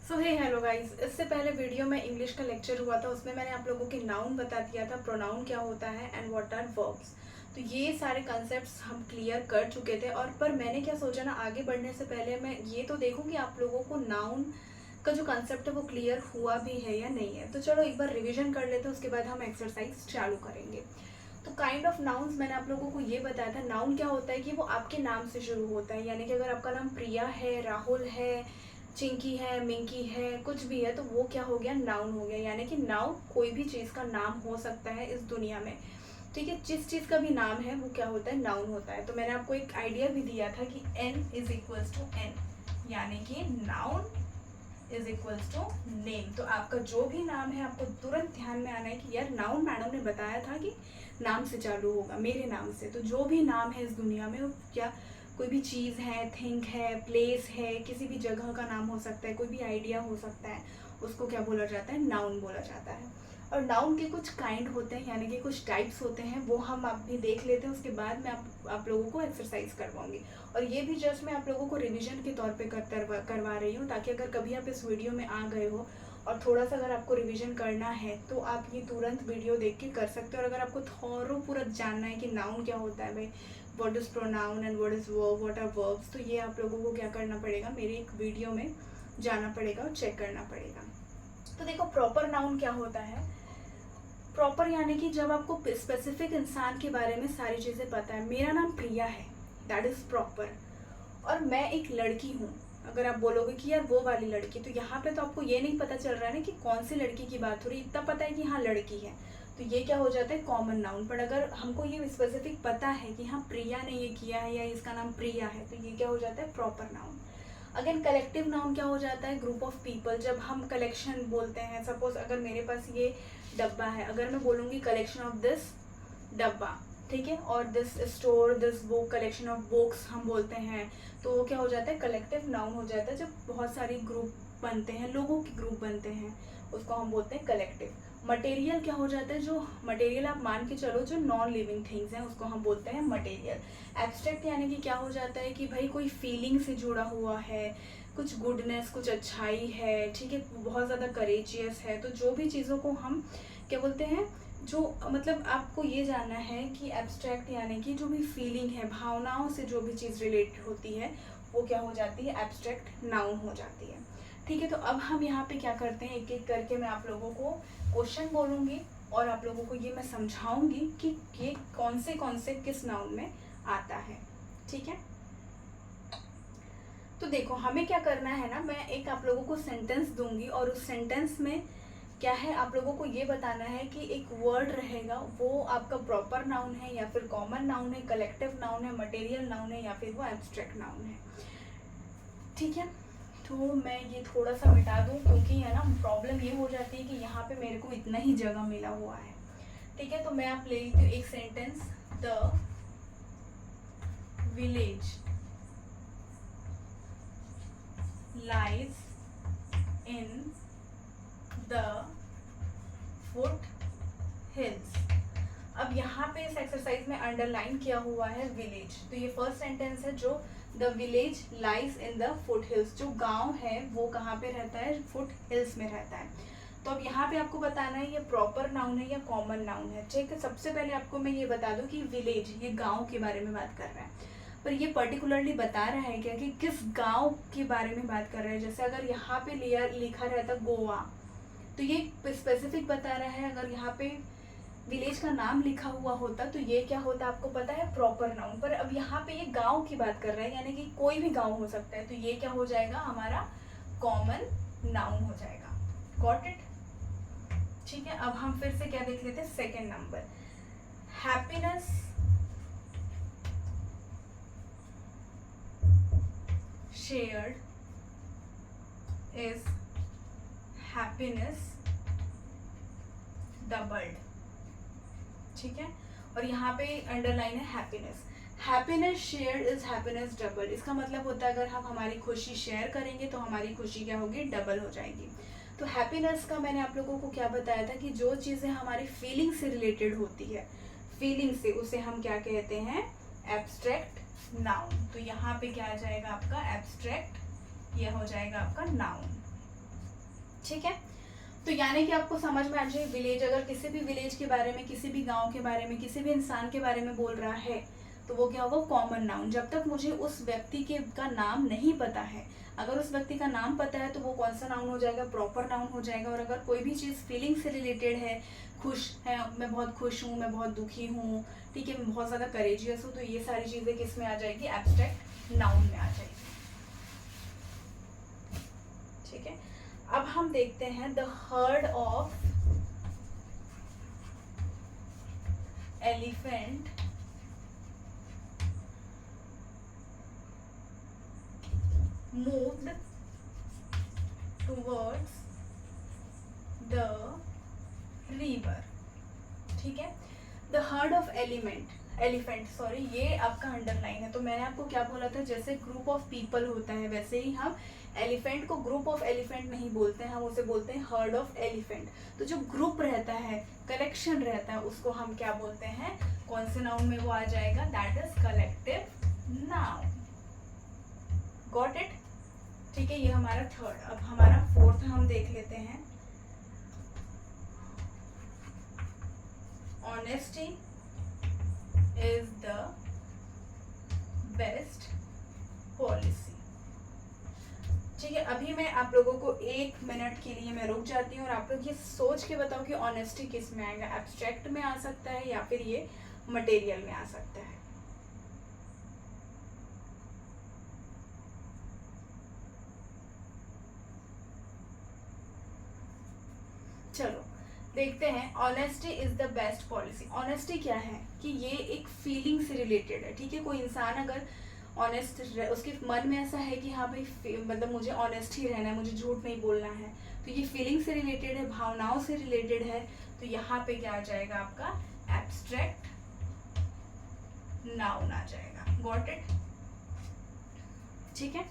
सो हे hello guys, इससे पहले video में इंग्लिश का लेक्चर हुआ था, उसमें मैंने आप लोगों के नाउन बता दिया था, प्रोनाउन क्या होता है एंड व्हाट आर वर्ब्स। तो ये सारे कंसेप्ट्स हम क्लियर कर चुके थे। और पर मैंने क्या सोचा ना, आगे बढ़ने से पहले मैं ये तो देखूं कि आप लोगों को नाउन का जो कंसेप्ट है वो क्लियर हुआ भी है या नहीं है। तो चलो एक बार रिविजन कर लेते हैं, उसके बाद हम एक्सरसाइज चालू करेंगे। तो काइंड ऑफ नाउन्स मैंने आप लोगों को ये बताया था। नाउन क्या होता है कि वो आपके नाम से शुरू होता है, यानी कि अगर आपका नाम प्रिया है, राहुल है, चिंकी है, मिंकी है, कुछ भी है, तो वो क्या हो गया, नाउन हो गया। यानी कि नाउन कोई भी चीज़ का नाम हो सकता है इस दुनिया में। ठीक है, जिस चीज़ का भी नाम है वो क्या होता है, नाउन होता है। तो मैंने आपको एक आइडिया भी दिया था कि n is equals to n, यानी कि noun is equals to name. तो आपका जो भी नाम है आपको तुरंत ध्यान में आना है कि यार नाउन मैडम ने बताया था कि नाम से चालू होगा, मेरे नाम से। तो जो भी नाम है इस दुनिया में, क्या कोई भी चीज़ है, थिंग है, प्लेस है, किसी भी जगह का नाम हो सकता है, कोई भी आइडिया हो सकता है, उसको क्या बोला जाता है, नाउन बोला जाता है। और नाउन के कुछ काइंड होते हैं, यानी कि कुछ टाइप्स होते हैं, वो हम अभी देख लेते हैं। उसके बाद मैं आप लोगों को एक्सरसाइज करवाऊंगी। और ये भी जस्ट मैं आप लोगों को रिवीजन के तौर पे करवा रही हूँ, ताकि अगर कभी आप इस वीडियो में आ गए हो और थोड़ा सा अगर आपको रिवीजन करना है तो आप ये तुरंत वीडियो देख के कर सकते हो। और अगर आपको थोड़ा पूरा जानना है कि नाउन क्या होता है भाई, what is pronoun and what is verb, what are verbs, तो ये आप लोगों को क्या करना पड़ेगा, मेरे एक वीडियो में जाना पड़ेगा और चेक करना पड़ेगा। तो देखो, प्रॉपर नाउन क्या होता है। प्रॉपर यानी कि जब आपको स्पेसिफिक इंसान के बारे में सारी चीज़ें पता है। मेरा नाम प्रिया है, दैट इज़ प्रॉपर। और मैं एक लड़की हूँ। अगर आप बोलोगे कि यार वो वाली लड़की, तो यहाँ पे तो आपको ये नहीं पता चल रहा है ना कि कौन सी लड़की की बात हो रही है, इतना पता है कि हाँ लड़की है, तो ये क्या हो जाता है, कॉमन नाउन। पर अगर हमको ये स्पेसिफिक पता है कि हाँ प्रिया ने ये किया है या इसका नाम प्रिया है, तो ये क्या हो जाता है, proper noun. Again collective noun क्या हो जाता है, ग्रुप ऑफ पीपल। जब हम कलेक्शन बोलते हैं, सपोज अगर मेरे पास ये डब्बा है, अगर मैं बोलूँगी कलेक्शन ऑफ दिस डब्बा, ठीक है, और this store, this book, collection of books हम बोलते हैं, तो वो क्या हो जाता है, कलेक्टिव नाउन हो जाता है। जब बहुत सारे ग्रुप बनते हैं, लोगों के ग्रुप बनते हैं, उसको हम बोलते हैं कलेक्टिव। मटेरियल क्या हो जाता है, जो मटेरियल आप मान के चलो जो नॉन लिविंग थिंग्स हैं, उसको हम बोलते हैं मटेरियल। एब्स्ट्रैक्ट यानी कि क्या हो जाता है कि भाई कोई फीलिंग से जुड़ा हुआ है, कुछ गुडनेस, कुछ अच्छाई है, ठीक है, बहुत ज़्यादा करेजियस है। तो जो भी चीज़ों को हम क्या बोलते हैं, जो मतलब आपको ये जानना है कि एब्स्ट्रैक्ट यानी कि जो भी फीलिंग है, भावनाओं से जो भी चीज़ रिलेटेड होती है, वो क्या हो जाती है, एब्स्ट्रैक्ट नाउन हो जाती है। ठीक है, तो अब हम यहाँ पे क्या करते हैं, एक एक करके मैं आप लोगों को क्वेश्चन बोलूँगी और आप लोगों को ये मैं समझाऊंगी कि ये कौन से किस नाउन में आता है। ठीक है, तो देखो हमें क्या करना है ना, मैं एक आप लोगों को सेंटेंस दूंगी और उस सेंटेंस में क्या है, आप लोगों को ये बताना है कि एक वर्ड रहेगा, वो आपका प्रॉपर नाउन है या फिर कॉमन नाउन है, कलेक्टिव नाउन है, मटेरियल नाउन है, या फिर वो एब्स्ट्रैक्ट नाउन है। ठीक है, तो मैं ये थोड़ा सा मिटा दूँ, क्योंकि है ना प्रॉब्लम ये हो जाती है कि यहाँ पे मेरे को इतना ही जगह मिला हुआ है। ठीक है, तो मैं आप ले लेती हूँ एक sentence, the village lies in the foot hills। अब यहाँ पे इस एक्सरसाइज में अंडरलाइन किया हुआ है विलेज। तो ये फर्स्ट सेंटेंस है, जो the village lies in the foot hills, जो गांव है वो कहाँ पे रहता है, फुट हिल्स में रहता है। तो अब यहाँ पे आपको बताना है ये प्रॉपर नाउन है या कॉमन नाउन है। ठीक है, सबसे पहले आपको मैं ये बता दूं कि विलेज ये गांव के बारे में बात कर रहा है, पर ये पर्टिकुलरली बता रहा है क्या कि किस गांव के बारे में बात कर रहा है। जैसे अगर यहाँ पे लिखा रहता गोवा, तो ये स्पेसिफिक बता रहा है। अगर यहाँ पे विलेज का नाम लिखा हुआ होता तो ये क्या होता, आपको पता है, प्रॉपर नाउन। पर अब यहाँ पे ये गांव की बात कर रहा है, यानी कि कोई भी गांव हो सकता है, तो ये क्या हो जाएगा, हमारा कॉमन नाउन हो जाएगा। Got it. ठीक है, अब हम फिर से क्या देख लेते हैं, second number, happiness shared is happiness doubled. ठीक है, और यहाँ पे अंडरलाइन है happiness. Happiness shared is happiness double. इसका मतलब होता है अगर हम हमारी खुशी शेयर करेंगे तो हमारी खुशी क्या होगी, डबल हो जाएगी। तो हैप्पीनेस का मैंने आप लोगों को क्या बताया था कि जो चीज़ें हमारी फीलिंग से रिलेटेड होती है, फीलिंग से, उसे हम क्या कहते हैं, एब्स्ट्रैक्ट नाउन। तो यहाँ पे क्या आ जाएगा आपका एब्स्ट्रैक्ट, यह हो जाएगा आपका नाउन। ठीक है, तो यानी कि आपको समझ में आ जाए, विलेज अगर किसी भी विलेज के बारे में, किसी भी गांव के बारे में, किसी भी इंसान के बारे में बोल रहा है तो वो क्या होगा, कॉमन नाउन। जब तक मुझे उस व्यक्ति के का नाम नहीं पता है, अगर उस व्यक्ति का नाम पता है तो वो कौन सा नाउन हो जाएगा, प्रॉपर नाउन हो जाएगा। और अगर कोई भी चीज़ फीलिंग से रिलेटेड है, खुश है, मैं बहुत खुश हूँ, मैं बहुत दुखी हूँ, ठीक है, मैं बहुत ज़्यादा करेजियस हूँ, तो ये सारी चीज़ें किस में आ जाएगी, एब्स्ट्रैक्ट नाउन में आ जाएगी। ठीक है, अब हम देखते हैं the heard of elephant moved towards the river। ठीक है, the heard of elephant sorry, ये आपका अंडरलाइन है। तो मैंने आपको क्या बोला था, जैसे ग्रुप ऑफ पीपल होता है वैसे ही हम एलिफेंट को ग्रुप ऑफ एलिफेंट नहीं बोलते हैं, हम उसे बोलते हैं हर्ड ऑफ एलिफेंट। तो जो ग्रुप रहता है, कलेक्शन रहता है, उसको हम क्या बोलते हैं, कौन से नाउन में वो आ जाएगा, that is collective noun. Got it? ठीक है, ये हमारा थर्ड। अब हमारा फोर्थ हम देख लेते हैं, honesty is the best policy. ठीक है, अभी मैं आप लोगों को 1 मिनट के लिए मैं रुक जाती हूँ और आप लोग ये सोच के बताओ कि ऑनेस्टी किस में आएगा, एब्स्ट्रैक्ट में आ सकता है या फिर ये मटेरियल में आ सकता है। चलो देखते हैं, honesty is the best policy. Honesty क्या है कि ये एक फीलिंग से रिलेटेड है। ठीक है, कोई इंसान अगर ऑनेस्ट, उसके मन में ऐसा है कि हाँ भाई मतलब मुझे ऑनेस्ट ही रहना है, मुझे झूठ नहीं बोलना है, तो ये फीलिंग से रिलेटेड है, भावनाओं से रिलेटेड है, तो यहाँ पे क्या आ जाएगा आपका, एब्स्ट्रैक्ट नाउन आ जाएगा। Got it? ठीक है,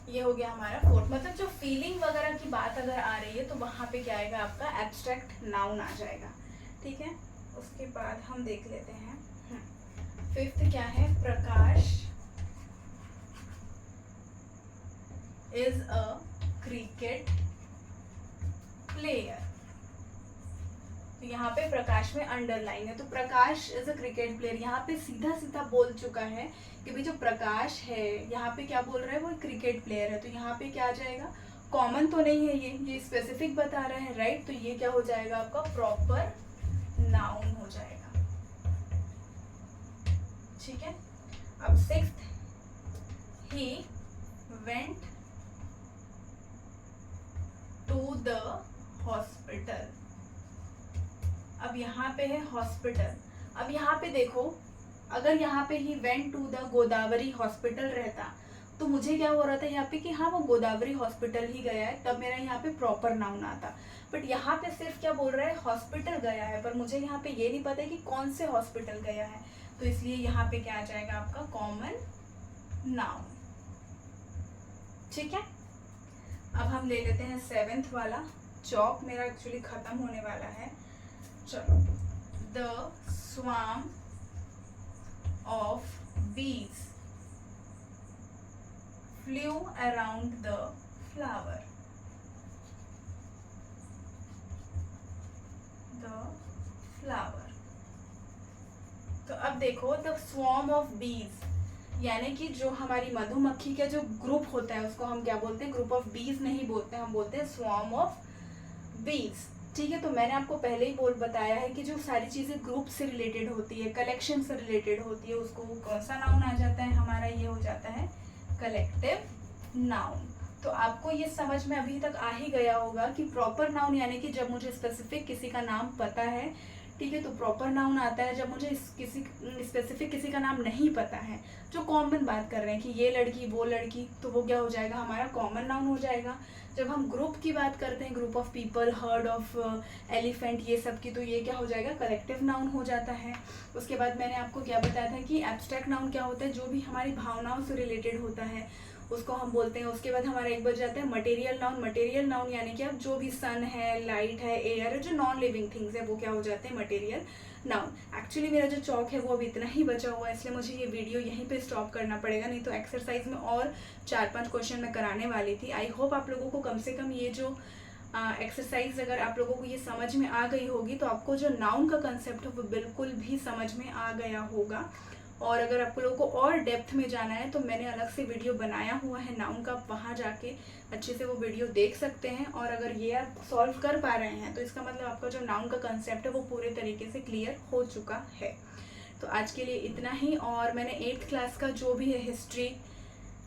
ये हो गया हमारा फोर्थ। मतलब जो फीलिंग वगैरह की बात अगर आ रही है तो वहां पे क्या आएगा आपका, एब्स्ट्रैक्ट नाउन आ जाएगा। ठीक है, उसके बाद हम देख लेते हैं फिफ्थ क्या है, प्रकाश इज अ क्रिकेट प्लेयर। तो यहाँ पे प्रकाश में अंडरलाइन है, तो प्रकाश इज अ क्रिकेट प्लेयर। यहाँ पे सीधा सीधा बोल चुका है कि भाई जो प्रकाश है यहाँ पे क्या बोल रहा है, वो क्रिकेट प्लेयर है। तो यहाँ पे क्या आ जाएगा, कॉमन तो नहीं है, ये स्पेसिफिक बता रहा है, राइट? तो ये क्या हो जाएगा आपका, प्रॉपर नाउन हो जाएगा। ठीक है, अब sixth, he went to the hospital. अब यहाँ पे है हॉस्पिटल। अब यहाँ पे देखो, अगर यहाँ पे he went to the Godavari hospital रहता तो मुझे क्या हो रहा था यहाँ पे कि हाँ वो गोदावरी हॉस्पिटल ही गया है, तब मेरा यहाँ पे प्रॉपर नाउन आता। बट यहाँ पे सिर्फ क्या बोल रहा है, हॉस्पिटल गया है, पर मुझे यहाँ पे ये नहीं पता कि कौन से हॉस्पिटल गया है, तो इसलिए यहाँ पे क्या आ जाएगा आपका, कॉमन नाउन। ठीक है, अब हम ले लेते हैं सेवेंथ वाला। चौक मेरा एक्चुअली खत्म होने वाला है। चलो, the swarm of bees flew around the flower। the flower। तो अब देखो, द स्वॉर्म ऑफ बीज यानी कि जो हमारी मधुमक्खी का जो ग्रुप होता है उसको हम क्या बोलते हैं, ग्रुप ऑफ बीज नहीं बोलते, हम बोलते हैं स्वॉर्म ऑफ बीज। ठीक है, तो मैंने आपको पहले ही बताया है कि जो सारी चीज़ें ग्रुप से रिलेटेड होती है, कलेक्शन से रिलेटेड होती है, उसको कौन सा नाउन आ जाता है हमारा, ये हो जाता है कलेक्टिव नाउन। तो आपको ये समझ में अभी तक आ ही गया होगा कि प्रॉपर नाउन यानी कि जब मुझे स्पेसिफिक किसी का नाम पता है, ठीक है, तो प्रॉपर नाउन आता है। जब मुझे किसी स्पेसिफिक किसी का नाम नहीं पता है, जो कॉमन बात कर रहे हैं कि ये लड़की वो लड़की, तो वो क्या हो जाएगा हमारा, कॉमन नाउन हो जाएगा। जब हम ग्रुप की बात करते हैं, group of people, heard of elephant, ये सब की, तो ये क्या हो जाएगा, कलेक्टिव नाउन हो जाता है। उसके बाद मैंने आपको क्या बताया था कि एब्स्ट्रैक्ट नाउन क्या होता है, जो भी हमारी भावनाओं से रिलेटेड होता है उसको हम बोलते हैं। उसके बाद हमारा एक बच जाता है मटेरियल नाउन। मटेरियल नाउन यानी कि अब जो भी सन है, लाइट है, एयर है, जो नॉन लिविंग थिंग्स है, वो क्या हो जाते हैं, मटेरियल नाउन। एक्चुअली मेरा जो चौक है वो अब इतना ही बचा हुआ है, इसलिए मुझे ये वीडियो यहीं पे स्टॉप करना पड़ेगा, नहीं तो एक्सरसाइज में और 4-5 क्वेश्चन मैं कराने वाली थी। आई होप आप लोगों को कम से कम ये जो एक्सरसाइज अगर आप लोगों को ये समझ में आ गई होगी तो आपको जो नाउन का कंसेप्ट है वो बिल्कुल भी समझ में आ गया होगा। और अगर आप लोगों को और डेप्थ में जाना है तो मैंने अलग से वीडियो बनाया हुआ है नाउन का, आप वहाँ जाके अच्छे से वो वीडियो देख सकते हैं। और अगर ये आप सॉल्व कर पा रहे हैं तो इसका मतलब आपका जो नाउन का कंसेप्ट है वो पूरे तरीके से क्लियर हो चुका है। तो आज के लिए इतना ही। और मैंने 8th क्लास का जो भी है history,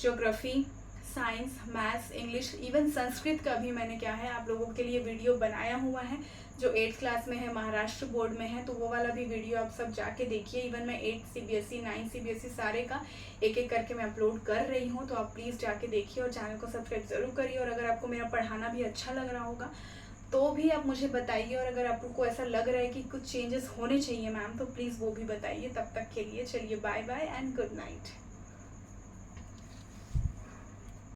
geography, science, maths, English, even Sanskrit का भी मैंने क्या है आप लोगों के लिए वीडियो बनाया हुआ है। जो 8th क्लास में है, महाराष्ट्र बोर्ड में है, तो वो वाला भी वीडियो आप सब जाके देखिए। इवन मैं 8 CBSE, 9 CBSE सारे का एक एक करके मैं अपलोड कर रही हूँ, तो आप प्लीज़ जाके देखिए और चैनल को सब्सक्राइब ज़रूर करिए। और अगर आपको मेरा पढ़ाना भी अच्छा लग रहा होगा तो भी आप मुझे बताइए। और अगर आपको ऐसा लग रहा है कि कुछ चेंजेस होने चाहिए मैम, तो प्लीज़ वो भी बताइए। तब तक के लिए चलिए bye bye and good night.